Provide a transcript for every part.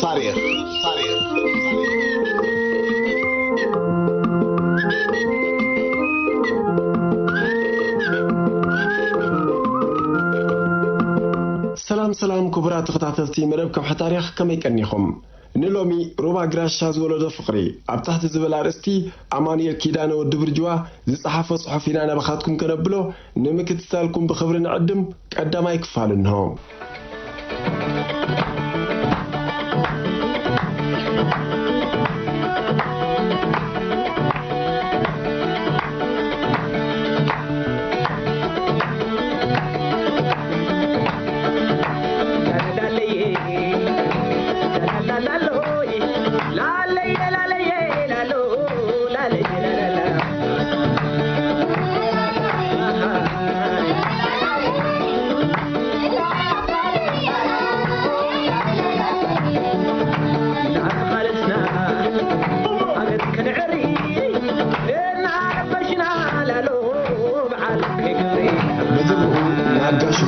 ታሪክ ሰላም ክቡራት ተኸታተልቲ መደብ ከም ታሪክ ከመይ ቀኒኹም ንሎሚ ሮባ ግራሻ ዝወለዶ ፍቅሪ ኣብ ታሕቲ ዝበል ኣርእስቲ ኣማኑኤል ኪዳነ ወዲ ብርጅዋ ዝጸሓፈ ጽሑፍ ኢና ነባኻትኩም ከነብሎ ንምክትታልኩም ብኽብሪ ንዕድም ቀዳማይ ክፋል እንሆ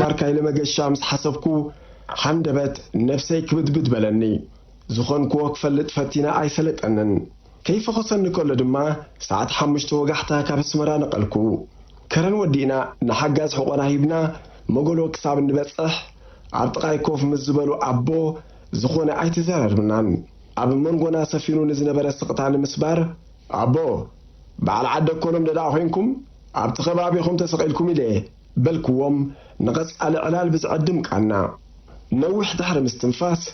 ባርካይ ለመገሻ ምስ ሓሰብኩ ሓንደበት ነፍሰይ ክብድብድ በለኒ ዝኾንኩ ክፈልጥ ፈቲና ኣይሰለጠንን ከይፈኸሰኒ ከሎ ድማ ሰዓት 5 ወጋሕታ ካብ ስመራ ነቐልኩ ከረን ወዲና ንሓጋዝ ሕቆና ሂብና መጎሎ ክሳብ ንበጽሕ ኣብ ጥቃይ ኮፍ ምስ ዝበሉ ኣቦ ዝኾነ ኣይትዘራርብናን ኣብ መንጎና ሰፊኑ ንዝነበረ ስቕታ ንምስባር ኣቦ በዓል ዓደ ኮሎም ደዳ ኮይንኩም ኣብ ተኸባቢኹም ተሰቂልኩም ኢለ በልክዎም نقص على بزعدم كأننا نوح دحر مستنفاس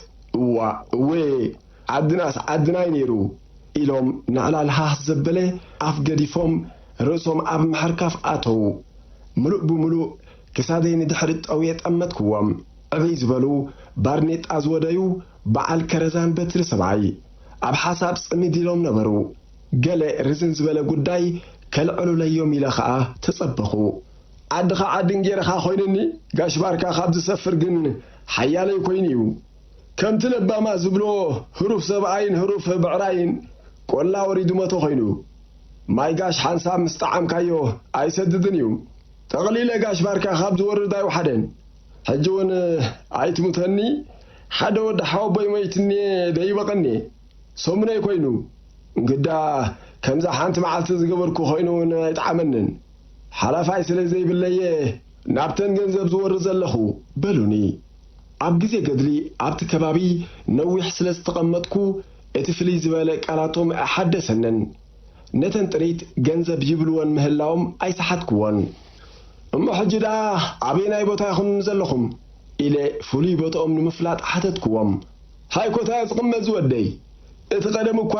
عدنا ينيرو إلهم نعلى الهاس زبلة أفقديفهم رؤسهم أب محركاف آتو ملوء بملوء كسادين دحرت أو يتأمتكوهم أبي زبلو بارنيت أزوديو بعال كرزان بتر سبعي أب حساب سميدي لهم نبرو قال رزن زبلة قداي كالعلو ليوم إلخاء تصبخو عدخ عدن جيرخا خوينني قاش باركا خابز سفر جن حيالي كوينيو كم تلبى ما زبلو حروف سبعين حروف بعراين كلا وريدو ما تخينو ما يقاش حنسا مستعام كايو اي سددنيو تغليل قاش باركا خابز ورداي وحدن حجون اي تموتني حدا ود حوبي ميتني داي بقني سومني كوينو قدا كمزا حانت معالت زقبركو خوينو يتعامنن حلفاي سلازي بالله نابتن ገንዘብ ዝወር ዘለኹ በሉኒ ኣብ ግዜ ገድሊ ኣብቲ ከባቢ ነዊሕ ስለ ዝተቐመጥኩ እቲ ፍልይ ዝበለ ቃላቶም ኣሓደሰነን ነተን ጥሪት ገንዘብ ይብልዎን ምህላዎም ኣይሰሓትክዎን እሞ ሕጅዳ ኣበይ ቦታ ይኹም ዘለኹም ኢለ ፍሉይ ቦታኦም ንምፍላጥ ሓተትክዎም ሃይ ኮታ ዝቕመጥ ዝወደይ እቲ ቀደም እኳ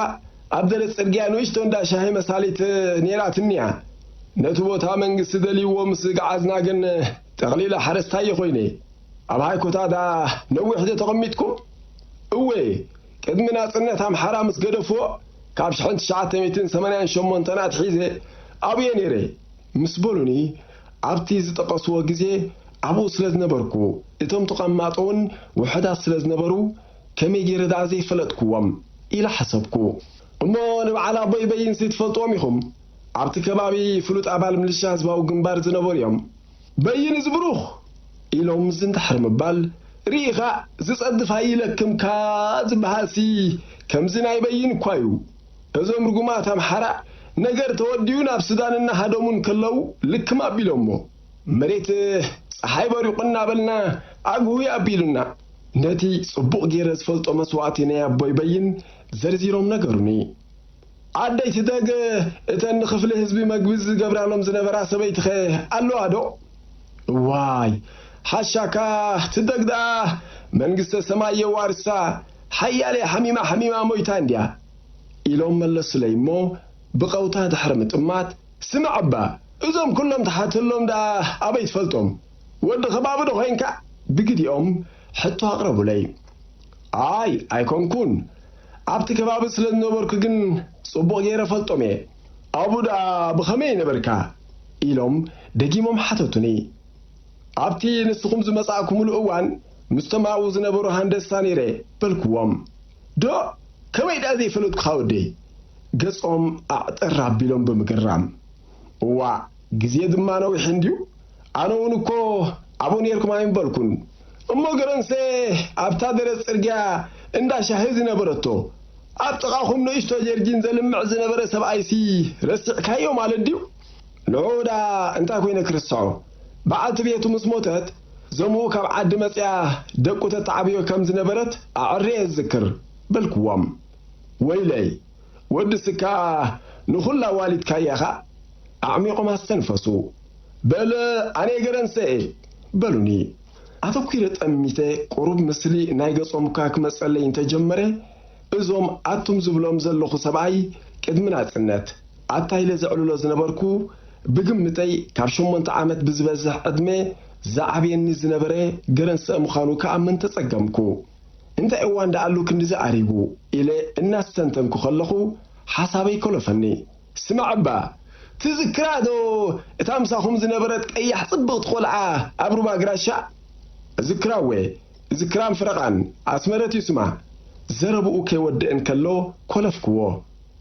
ኣብ ደረ ጽርግያ ንእሽቶ እንዳ ሻሂ መሳሊት ነይራትንያ نتوبة منجس دليو مسق عزنا جن تقليل حرستاي خويني أبهاي كوتا دا نوي حدة تقميتكم أوي كد من أصنة هم حرام سقدفو كابش حنت شعات 280 شمون تنات حيزة أبي نيري مسبولوني عبتيز تقصوا جزء أبو سلز نبركو إتم تقمطون وحدا سلز نبرو كم يجي رد عزي فلتكوام إلى حسبكو أما على بين سيد فلتواميهم عبت كبابي فلوت أبال من الشاز باو جنبار زنبوريهم بين زبروخ إلهم زند حرم بال ريخا زيس أدف هاي لكم كاز بهاسي كم زنا يبين كوايو هزوم رقمات هم حرق نقر توديونا بسودان إن هادومون كلو لكم أبيلومو مريت حيباري قلنا بلنا أقوي أبيلونا نتي صبوق جيرز فلتو مسواتينا يا بوي بين زرزيروم نقروني عدي تدق اتن خفل حزبي مقبز قبرانهم زنبرا سبيت خي قالو هادو واي حشاكا تدق دا منقست السماء وارسا حيالي حميمة مويتان ديا إلهم ملس ليمو بقوتا تحرمت أمات سمع عبا إذن كلهم تحاتلهم دا أبيت فلتهم ود خباب دو خينكا بقدي حتى أقربوا لي أي كون عبت كباب سلن نبرك جن صبوا غير فلتومي أبو دا بخمي نبركا إلهم دقيمهم حتوتني عبتي نسخم زمساكم الأوان مستمعوا زنبرو هندساني ري بالكوام دو كما يدازي فلوت خاودي قصهم أعتراب بلهم بمقرام وا جزيد ما نوي حنديو أنا ونكو أبو نيركم عين بالكون እሞ ገረንሴ ኣብታ ደረስ ጽርግያ እንዳ ሻሂ ዝነበረቶ ኣብ ጥቓኹም ንእሽቶ ጀርጂን ዘልምዕ ዝነበረ ሰብኣይሲ ረሲዕካዮ ማለት ድዩ? ንዑዳ እንታይ ኮይነ ክርስዖ በዓልቲ ቤቱ ምስ ሞተት ዘምኡ ካብ ዓዲ መጽያ ደቁ ተተዓብዮ ከም ዝነበረት ኣዕርየ ዝዝክር በልክዎም። ወይለይ ወድስካ ንኹላ ዋሊድካያኻ ኣዕሚቖም ኣስተንፈሱ በለ ኣነ ገረንሴ በሉኒ። ኣተኲረ ጠሚተ ቁሩብ ምስሊ ናይ ገጾም ክመጸለይ እንተጀመረ እዞም ኣቱም ዝብሎም ዘለኹ ሰብኣይ ቅድሚ ናጽነት ኣታይለ ዘዕልሎ ዝነበርኩ ብግምተይ ካብ 8 ዓመት ብዝበዝሕ ዕድመ ዝዓብየኒ ዝነበረ ገረንሰ ምዃኑ ከኣምን ተጸገምኩ። እንታይ እዋን ዳኣሉ ክንዲ ዝዓሪቡ ኢለ እናስተንተንኩ ከለኹ ሓሳበይ ከለፈኒ። ስማዕባ ትዝክራዶ እታ ምሳኹም ዝነበረት ቀያሕ ጽብቕቲ ቆልዓ ኣብ ሩባ ግራሻ? ዝክራዌ ዝክራም ፍረቓን ኣስመረት ይስማ ዘረብኡ ከይወድእን ከሎ ኮለፍክዎ።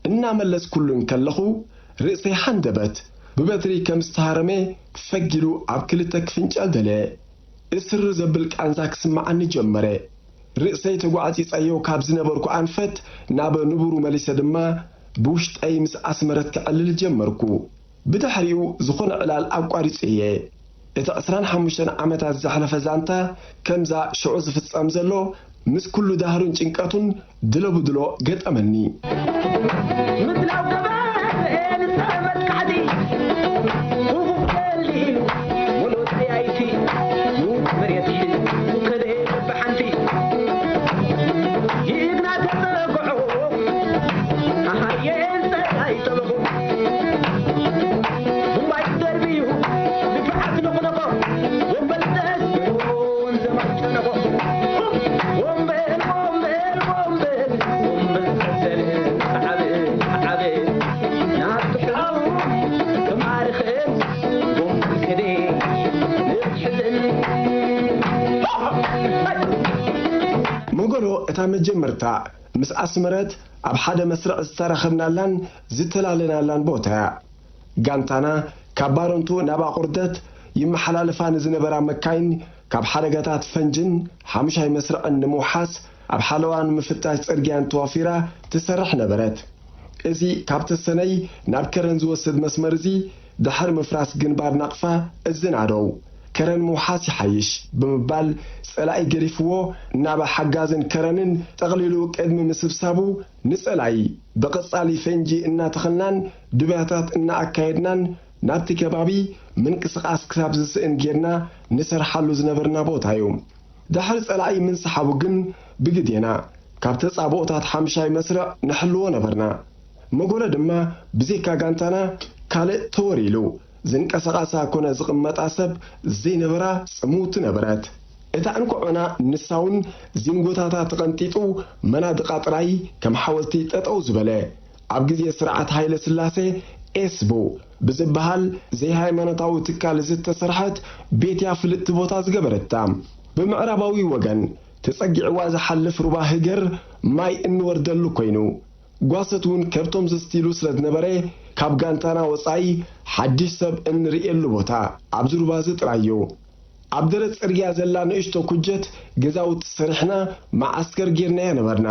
እናመለስ ኩሉን ከለኹ ርእሰይ ሓንደበት ብበትሪ ከም ዝተሃረመ ፈጊሉ ኣብ ክልተ ክፍንጨል ደለ። እስር ዘብል ቃንዛ ክስማዓኒ ጀመረ። ርእሰይ ተጓዓፂፀዮ ካብ ዝነበርኩ ኣንፈት ናብ ንቡሩ መሊሰ ድማ ብውሽጠይ ምስ ኣስመረት ክዕልል ጀመርኩ። ብድሕሪኡ ዝኾነ ዕላል ኣቋሪፀየ። እቲ 25 ዓመታት ዘሕለፈ ዛንታ ከምዛ ሽዑ ዝፍጸም ዘሎ ምስ ኩሉ ዳህሩን ጭንቀቱን ድሎ ብድሎ ገጠመኒ። እታ መጀመርታ ምስ ኣስመረት ኣብ ሓደ መስርዕ ዝተረኸብናላን ዝተላለናላን ቦታ ጋንታና ካብ ባሮንቱ ናብ ኣቁርደት ይመሓላለፋ ዝነበራ መካይን ካብ ሓደጋታት ፈንጅን ሓሙሻይ መስርዕን ንምውሓስ ኣብ ሓለዋን ምፍታሽ ጽርግያን ተዋፊራ ትሰርሕ ነበረት። እዚ ካብ ተሰነይ ናብ ከረን ዝወስድ መስመር እዚ ድሕሪ ምፍራስ ግንባር ናቕፋ እዝናደው ከረን ምውሓስ ይሓይሽ ብምባል ጸላኢ ገሪፍዎ ናብ ሓጋዝን ከረንን ጠቕሊሉ ቅድሚ ምስብሳቡ ንጸላኢ ብቐጻሊ ፈንጂ እናተኸልናን ድባያታት እናኣካየድናን ናብቲ ከባቢ ምንቅስቓስ ክሳብ ዝስእን ጌርና ንሰርሓሉ ዝነበርና ቦታ እዩ። ድሕሪ ጸላኢ ምንስሓቡ ግን ብግዴና ካብ ተጻብኦታት ሓምሻይ መስርዕ ንሕልዎ ነበርና። መጎለ ድማ ብዘይካ ጋንታና ካልእ ተወሪሉ ዝንቀሳቐሳ ኮነ ዝቕመጣ ሰብ ዘይነበራ ጽሙት ነበረት። እታ እንኩዑና ንሳውን ዚንጎታታ ተቐንጢጡ መናድቓ ጥራይ ከም ሓወልቲ ጠጠው ዝበለ ኣብ ግዜ ስርዓት ሃይለ ስላሴ ኤስቦ ብዝበሃል ዘይሃይማኖታዊ ትካል ዝተሰርሐት ቤትያ ፍልጥቲ ቦታ ዝገበረታ ብምዕራባዊ ወገን ተጸጊዕዋ ዝሓልፍ ሩባ ህገር ማይ እንወርደሉ ኮይኑ ጓሰቱን ከብቶም ዝስቲሉ ስለዝነበረ ካብ ጋንታና ወጻኢ ሓድሽ ሰብ እንርእየሉ ቦታ ኣብ ዝሩባ ዝጥራዩ ኣብ ደረቅ ጽርግያ ዘላ ንእሽቶ ኩጀት ገዛውቲ ሰሪሕና ማዓስከር ጌርናያ ነበርና።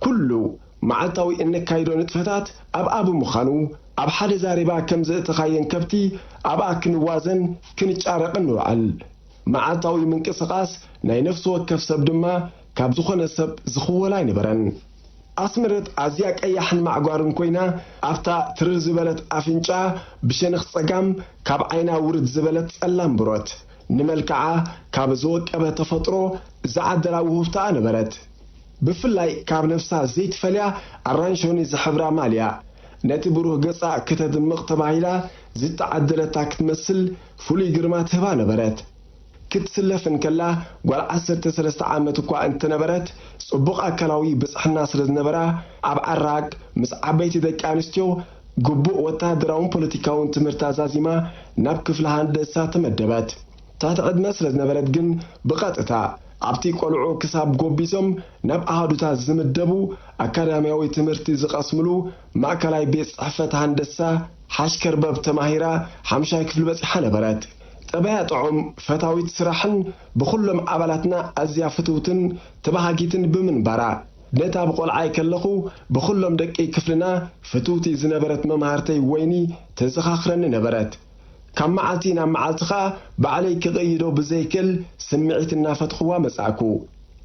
ኩሉ መዓልታዊ እንካይዶ ንጥፈታት ኣብ ምዃኑ ኣብ ሓደ ዛሬባ ከም ዘእተኻየን ከብቲ ኣብኣ ክንዋዘን ክንጫረቕን ንውዕል። መዓልታዊ ምንቅስቓስ ናይ ነፍሲ ወከፍ ሰብ ድማ ካብ ዝኾነ ሰብ ዝኽወላ ኣይነበረን። ኣስመረት ኣዝያ ቀያሕን ማዕጓርን ኮይና ኣብታ ትርር ዝበለት ኣፍንጫ ብሸነኽ ጸጋም ካብ ዓይና ውርድ ዝበለት ጸላም ብሮት ንመልክዓ ካብ ዝወቀበ ተፈጥሮ ዝዓደላ ውህብታ ነበረት። ብፍላይ ካብ ነፍሳ ዘይትፈልያ ኣራንሾኒ ዝሕብራ ማልያ ነቲ ብሩህ ገጻ ከተድምቕ ተባሂላ ዝተዓደለታ ክትመስል ፍሉይ ግርማ ትህባ ነበረት። ክትስለፍን ከላ ጓል 13 ዓመት እኳ እንትነበረት ጽቡቕ ኣካላዊ ብጽሕና ስለ ዝነበራ ኣብ ዓራቅ ምስ ዓበይቲ ደቂ ኣንስትዮ ግቡእ ወታደራውን ፖለቲካውን ትምህርቲ ኣዛዚማ ናብ ክፍሊ ሃንደሳ ተመደበት። ታሕቲ ዕድመ ስለ ዝነበረት ግን ብቐጥታ ኣብቲ ቆልዑ ክሳብ ጎቢሶም ናብ ኣሃዱታት ዝምደቡ ኣካዳሚያዊ ትምህርቲ ዝቐስምሉ ማእከላይ ቤት ጽሕፈት ሃንደሳ ሓሽከርበብ ተማሂራ 5ይ ክፍሊ በፂሓ ነበረት። ጠባያ ጥዑም ፈታዊት ስራሕን ብኩሎም ኣባላትና ኣዝያ ፍትውትን ተባሃጊትን ብምንባራ ነታ ብቆልዓይ ከለኹ ብኩሎም ደቂ ክፍልና ፍትውቲ ዝነበረት መምሃርተይ ወይኒ ተዘኻኽረኒ ነበረት ካብ መዓልቲ ናብ መዓልቲ ኸኣ ባዕለይ ክቕይዶ ብዘይክእል ስምዒት እናፈትኽዋ መጻእኩ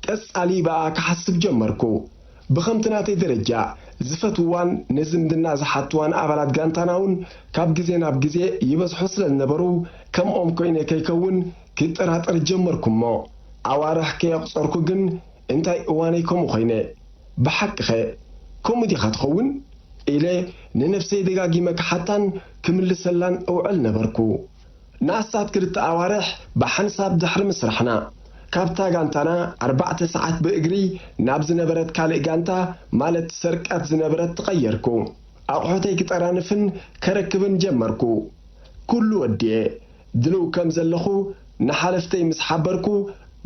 ቀጻሊ በኣ ክሓስብ ጀመርኩ ብኸምቲ ናተይ ደረጃ ዝፈትዋን ንዝምድና ዝሓትዋን ኣባላት ጋንታናውን ካብ ግዜ ናብ ግዜ ይበዝሑ ስለ ዝነበሩ ከምኦም ኮይነ ከይከውን ክጠራጠር ጀመርኩ እሞ ኣዋርሕ ከየቕፀርኩ ግን እንታይ እዋነይ ከምኡ ኮይነ ብሓቂኸ ከምኡ ዲኻ ትኸውን ኢለ ንነፍሰይ ደጋጊመ ክሓታን ክምልሰላን እውዕል ነበርኩ ንኣስታት ክልተ ኣዋርሕ ብሓንሳብ ድሕሪ ምስራሕና ካብታ ጋንታና 4 ሰዓት ብእግሪ ናብ ዝነበረት ካልእ ጋንታ ማለት ሰርቃት ዝነበረት ተቐየርኩ ኣቑሑተይ ክጠራንፍን ከረክብን ጀመርኩ ኩሉ ወዲየ ድልው ከም ዘለኹ ንሓለፍተይ ምስ ሓበርኩ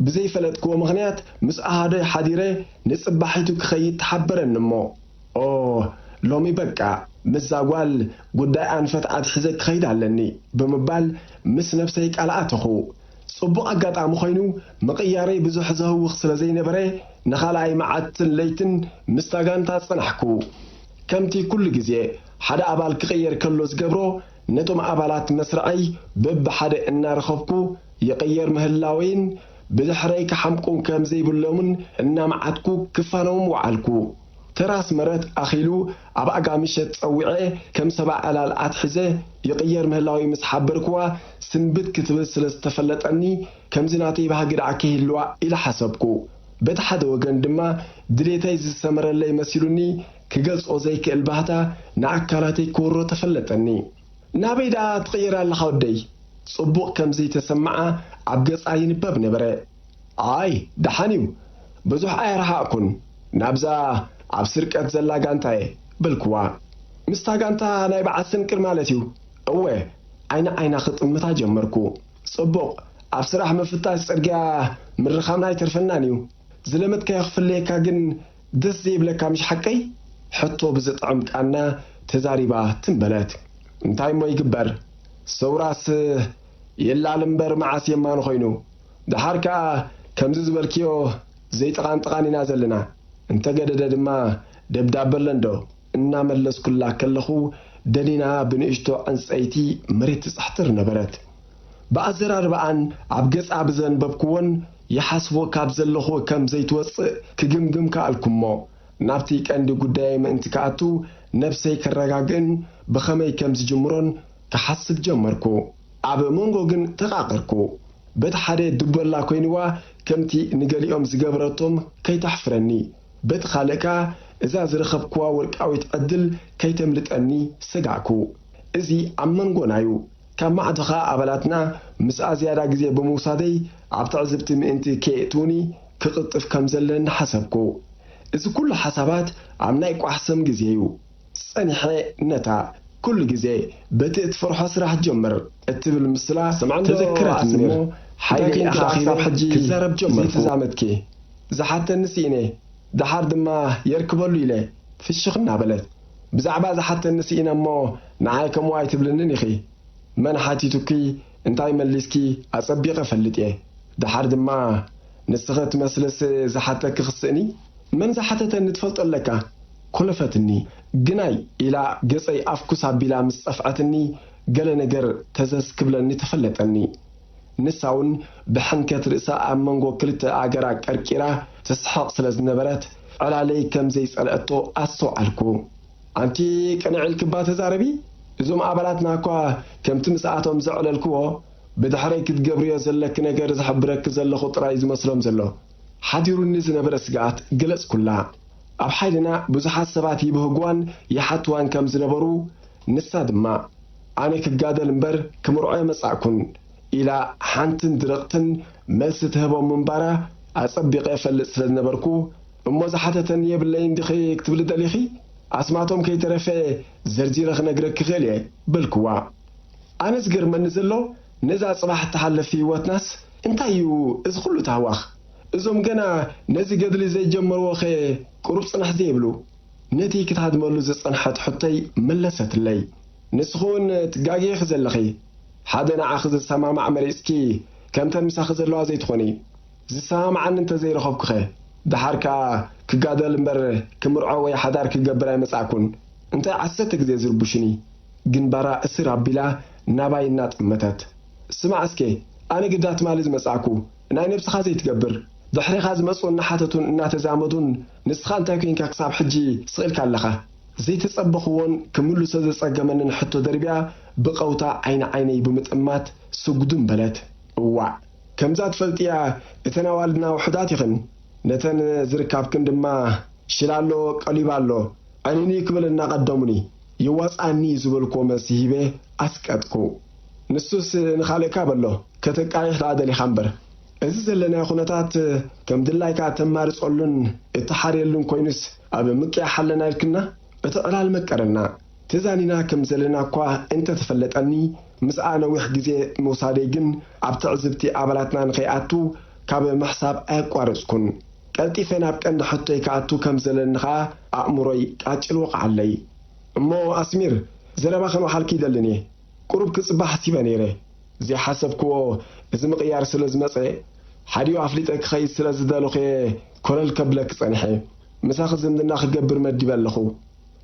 ብዘይፈለጥክዎ ምኽንያት ምስ ኣሃዶይ ሓዲረ ንጽባሒቱ ክኸይድ ተሓበረኒ እሞ ሎሚ በቃ ምስ ዛጓል ጉዳይ ኣንፈት ኣትሒዘ ክኸይድ ኣለኒ ብምባል ምስ ነፍሰይ ቃልኣተኹ ጽቡቕ ኣጋጣሚ ኮይኑ ምቕያረይ ብዙሕ ዘህውኽ ስለ ዘይነበረ ንኻልኣይ መዓልትን ለይትን ምስታ ጋንታ ጽናሕኩ ከምቲ ኩሉ ግዜ ሓደ ኣባል ክቕየር ከሎ ዝገብሮ ነቶም ኣባላት መስርዐይ በብሓደ እናረኸብኩ ይቕየር ምህላወይን ብድሕረይ ክሓምቁን ከም ዘይብሎምን እናመዓትኩ ክፋኖም ወዓልኩ ተራስ መረት ኣኺሉ ኣብ ኣጋሚሸት ጸዊዐ ከም ሰብዓ ዕላል ኣትሒዘ ይቕየር ምህላዊ ምስ ሓበርክዋ ስንብት ክትብል ስለ ዝተፈለጠኒ ከምዚ ናተይ ባህግድዓ ከይህልዋ ኢለ ሓሰብኩ በቲ ሓደ ወገን ድማ ድሌተይ ዝሰመረለይ መሲሉኒ ክገልጾ ዘይክእል ባህታ ንኣካላተይ ክወሮ ተፈለጠኒ ናበይ ደኣ ትቕየር ኣለኻ ወደይ ጽቡቕ ከምዘይተሰምዓ ኣብ ገጻ ይንበብ ነበረ ኣይ ደሓን እዩ ብዙሕ ኣይረሓቕኩን ናብዛ ኣብ ስርቀት ዘላ ጋንታ እየ በልክዋ ምስታ ጋንታ ናይ በዓል ስንቅር ማለት እዩ እወ ዓይና ክጥምታ ጀመርኩ ጽቡቕ ኣብ ስራሕ ምፍታሽ ጽርግያ ምርኻብና ኣይተርፈናን እዩ ዝለመትካዮ ክፍለየካ ግን ደስ ዘይብለካ ምሽ ሓቀይ ሕቶ ብዝጥዕም ቃና ተዛሪባ ትንበለት እንታይ ሞ ይግበር ሰውራስ የላል እምበር መዓስ የማኑ ኮይኑ ድሓር ከዓ ከምዚ ዝበልክዮ ዘይጠቓንጥቓን ኢና ዘለና እንተገደደ ድማ ደብዳበለንዶ እናመለስኩላ ከለኹ ደኒና ብንእሽቶ ዕንፀይቲ መሬት ትጻሕትር ነበረት ብኣዘራርባኣን ኣብ ገጻ ብዘንበብክዎን ይሓስቦ ካብ ዘለኹ ከም ዘይትወፅእ ክግምግም ከኣልኩሞ ናብቲ ቀንዲ ጉዳይ ምእንቲ ከኣቱ ነፍሰይ ከረጋግእን ብኸመይ ከም ዝጅምሮን ክሓስብ ጀመርኩ ኣብ መንጎ ግን ተቓቐርኩ በቲ ሓደ ድበላ ኮይንዋ ከምቲ ንገሊኦም ዝገበረቶም ከይተሕፍረኒ በቲ ካልእካ እዛ ዝረኸብክዋ ወርቃዊት ዕድል ከይተምልጠኒ ሰጋዕኩ እዚ ኣብ መንጎናዩ ካብ ማዕድኻ ኣባላትና ምስኣ ዝያዳ ግዜ ብምውሳደይ ኣብ ትዕዝብቲ ምእንቲ ከየእትውኒ ክቕጥፍ ከም ዘለኒ ሓሰብኩ እዚ ኩሉ ሓሳባት ኣብ ናይ ቋሕሰም ግዜ እዩ ጸኒሐ ነታ ኩሉ ግዜ በቲ እትፈርሖ ስራሕ ጀመር እትብል ምስላ ተዘክረትኒ እሞ ሓይሊ ኣኻኺብ ሕጂ ክዛረብ ጀመርኩ ዘይተዛመድኪ ዝሓተንሲ ኢነ ድሓር ድማ የርክበሉ ኢለ ፍሽኽ እናበለት ብዛዕባ ዝሓተንሲ ኢነ እሞ ንዓይ ከምኡ ኣይትብልንን ኢኺ መን ሓቲቱኪ እንታይ መሊስኪ ኣጸቢቐ ፈልጥ እየ ድሓር ድማ ንስኸ ትመስለስ ዝሓተኪ ክስእኒ መን ዝሓተተኒ ትፈልጦ ኣለካ ኮለፈትኒ ግናይ ኢላ ገጸይ ኣፍኩስ ኣቢላ ምስ ጸፍዐትኒ ገለ ነገር ተዘዝ ክብለኒ ተፈለጠኒ ንሳውን ብሕንከት ርእሳ ኣብ መንጎ ክልተ ኣገራ ቀርቂራ ተስሐቕ ስለ ዝነበረት ዕላለይ ከም ዘይጸልአቶ ኣስተውዓልኩ ኣንቲ ቅንዕልክባ ተዛረቢ እዞም ኣባላትና እኳ ከምቲ ምስኣቶም ዘዕለልክዎ ብድሕረይ ክትገብርዮ ዘለክ ነገር ዝሕብረክ ዘለኹ ጥራይ ዝመስሎም ዘሎ ሓዲሩኒ ዝነበረ ስግኣት ገለጽኩላ ኣብ ሓይልና ብዙሓት ሰባት ይብህጓን ይሓትዋን ከም ዝነበሩ ንሳ ድማ ኣነ ክጋደል እምበር ክምርዖ መጻእኩን ኢላ ሓንትን ድረቕትን መልሲ ትህቦም ምንባራ ኣጸቢቐ ፈልጥ ስለ ዝነበርኩ እሞ ዝሓተተኒ የብለይ እንዲኺ ክትብል ደሊኺ ኣስማቶም ከይተረፈ ዘርዚረ ክነግረክ ክኽእል እየ በልክዋ ኣነ ዝገርመኒ ዘሎ ነዛ ጽባሕ እተሓለፊ ህይወትናስ እንታይ እዩ እዚ ኩሉ ታህዋኽ እዞም ገና ነዚ ገድሊ ዘይጀመርዎ ኸ ቁሩብ ጽናሕ ዘይብሉ ነቲ ክትሃድመሉ ዝጸንሐት ሕቶይ መለሰትለይ ንስኹን ትጋጊኽ ዘለኺ حدا عاخذ السماع مريسكي كم تنمسخ زلوا زي تخوني زسام عن انت زي رخبك دحركا كقادل مبر كمرعو ويا حدار كقبر مساكون انت عسيتك زي زربوشني جنبرا اسر عبلا ناباي النات متت سمع اسكي انا قدات مالز مساكو انا نفسخ زي تقبر دحري خاز مسون نحاتتون انا تزامدون نسخان تاكين كاكساب حجي سئلك اللخه زي تصبخون كملو سد صقمن نحطو دربيا بقوتا عيني بمطمات سجدون بلت وا كمزات فلتيا اتناوالنا وحدات يخن نتن زركاب كندما شلالو قليبالو اني كبلنا قدمني يواصاني زبلكو مسيبه اسقطكو نسوس نخالكا بلو كتقايخ لادلي خنبر እዚ ዘለና ኩነታት ከም ድላይካ ተማርጾሉን እተሓርየሉን ኮይንስ ኣብ ምቅያ ሓለና ይልክና እተዕላል መቀረና ተዛኒና ከም ዘለና እኳ እንተ ተፈለጠኒ ምስኣነዊሕ ግዜ መውሳደይ ግን ኣብ ትዕዝብቲ ኣባላትና ንኸይኣቱ ካብ ምሕሳብ ኣይቋረጽኩን ቀልጢፈን ኣብ ቀንዲ ሕቶይ ከኣቱ ከም ዘለንኻ ኣእምሮይ ቃጭል ወቕዓለይ እሞ ኣስሚር ዘረባኸን ወሓልኪ ይደልኒ ቁሩብ ክጽባሕ ሲበ ነይረ زي حسبكو إذا مقيار سلازمة حديو عفليتك خيس سلازدالوخي كولل كبلك صنحي مساخ زمدنا خجبر مدي بالخو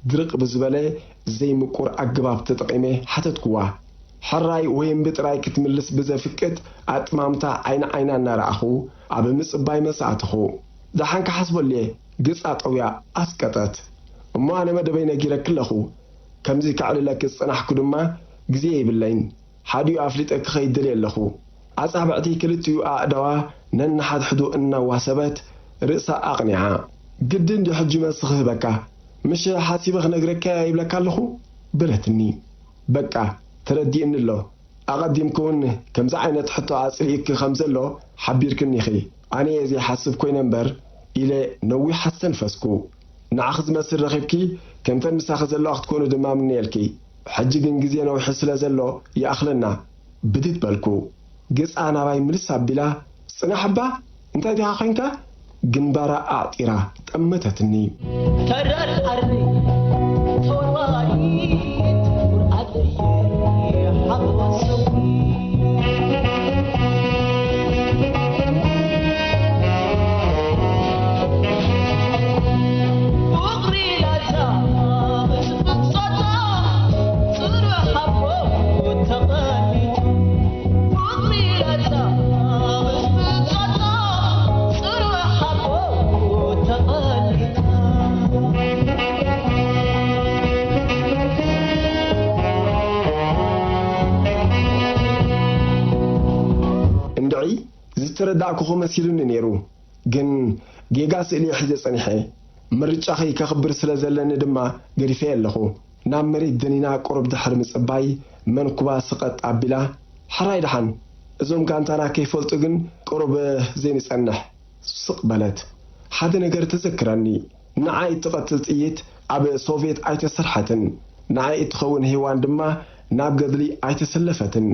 درق بزبالة زي مقور أقباب تتقيمه حتى تقوى حراي وين بتراي كتملس بزفكت أتمامتا عين النار أخو عبا مصباي مساعتخو دحانك حسبو ليه قصات أويا أسكتت وما أنا مدبين أجيرك كلخو كمزي كعلي لك الصنح كدما قزيه باللين حديو أفليتك خيد دليل لخو أصابعتي كلتيو أعدوا ننحد حدو إنا واسبت رئيسا أقنعا قدن دي حجي مسخه بكا مش حاسبخ نقركا يبلكا لخو بلتني بكا تردي إن الله أقدمكون كم زعينة حتو عصريك خمزلو حبيركني خي أنا يزي حاسب كوي نمبر إلى نوي حسن فسكو نعخذ مسر رخيبكي كم تنمساخذ الله تكونو دمام نيلكي حجي جنجزي أنا وحسلا زلو يا أخلنا بديت بالكو جس أنا باي ملسا بلا سنة حبة أنت دي أخينك جنبارا أعطيرا تأمتتني ترى الأرض تواليت والأدري حبة سوي تردعكو خو مسيلون نيرو جن جيغاس إلي حزي صنيحي مرجعخي كخبر سلازلن دما غريفي لخو نام مريد دنينا قرب دحر مصباي منكوبا سقط ابلا حراي دحن ازوم كانتانا كيفولطو جن قرب زين صنح سقبلت حدا نجر تذكرني نعاي تقتل طيت اب سوفيت ايتسرحتن نعاي تخون هيوان دما ناب قدلي ايتسلفتن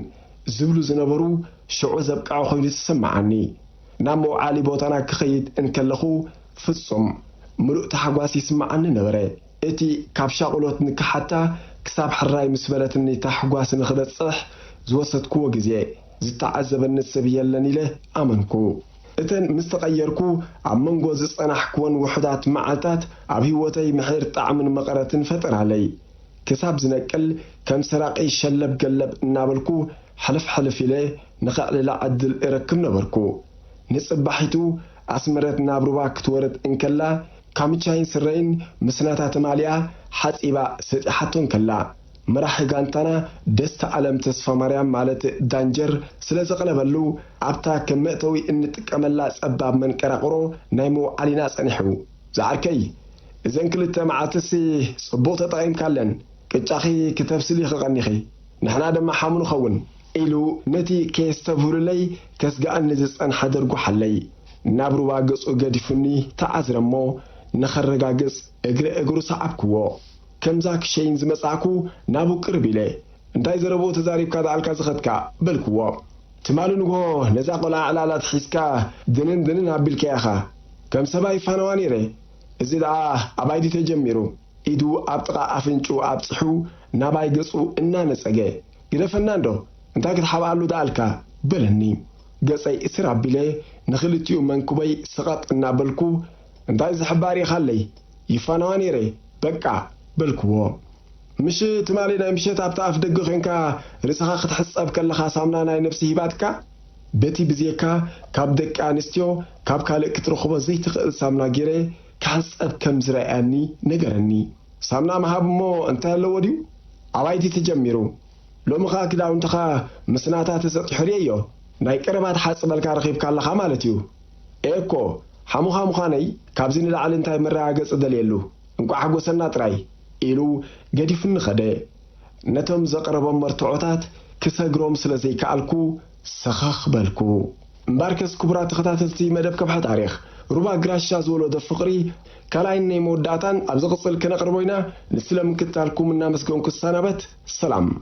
زبلو زنبرو شعو زبقعو خويل تسمعني نامو عالي بوتانا كخيد انكالخو فصم ملوء تحقواسي سمعني نبري اتي كابشا قلوت نكحتا كساب حراي مسبلتني تحقواس نخدت صح زوست كو جزي زتعذب النسبية اللني له امنكو اتن مستغيركو عمنغو زصنح كون وحدات معلتات عبهوتي محير طعم مقرة فتر علي كساب زنقل كم سراقي شلب قلب نابلكو حلف إليه نخال لا عدل إركم نبركو نصبحيتو أسمرت نابروا كتورت إنكلا كاميتشاين سرين مسناتات ماليا حتى ستحتون كلا مراحي قانتانا دست علم تصفى مريم مالت دانجر سلازق لبلو عبتا كمئتوي إن تكملا سباب من كراقرو نايمو علينا سنحو زعركي إذن كلتا معاتسي صبوطة طعيم كالن كتاخي كتفسلي خغنيخي نحنا دم حامون خون إلو نتي كيستفور لي كسجان نزس أن حدرجو حلي نابرو واجس وجدفني تعذر مو نخرج واجس أجر صعبكوا كم زاك شيء زمسعكو نابو قربي له انتي زربو تزاريب كذا على كذا بالكوا تمالون هو نزاق ولا على تحسكا دنن هبلك يا أخا كم سباي فنواني ري إزيد أبايدي تجميرو إدو أبطقى أفنشو أبصحو ناباي قصو إننا نسأجي إذا فناندو እንታይ ክትሓብኣሉ ዳልካ በለኒ ገጸይ እስራ ቢለ ንኽልቲኡ መንኩበይ ስቐጥ እናበልኩ እንታይ ዝሕባር ኢኻለይ ይፋናዋ ነይረ በቃ በልክዎ مش تمالينا مشيت أبتعف دقو خينكا رسخا ختحصب كلخا سامنا ناي نفسي هباتكا بيتي بزيكا كاب دك آنستيو كاب كالك ترخبا زي تخل سامنا جيري كحصب كم زرعاني نقرني سامنا مهاب مو انتهى اللوديو عوايتي تجميرو لو مخا كدا وانتخا مسناتا تسط حريو ناي كربات حصب الكارخيب كالخا مالتيو ايكو حموخا مخاني كابزيني لعالي انتهى مراقص دليلو انكو حقو سنات راي إلو قديفن خده نتم زقرب مرتعوتات كساقروم سلزي كالكو سخاخ بالكو مباركز كبرات خطاتلتي مدب كبحة تاريخ ربا قراشا زولو دفقري كالاين نيمو داتان أبزغصل كنقربوينا نسلم كتالكو منا مسكون كسانبت سلام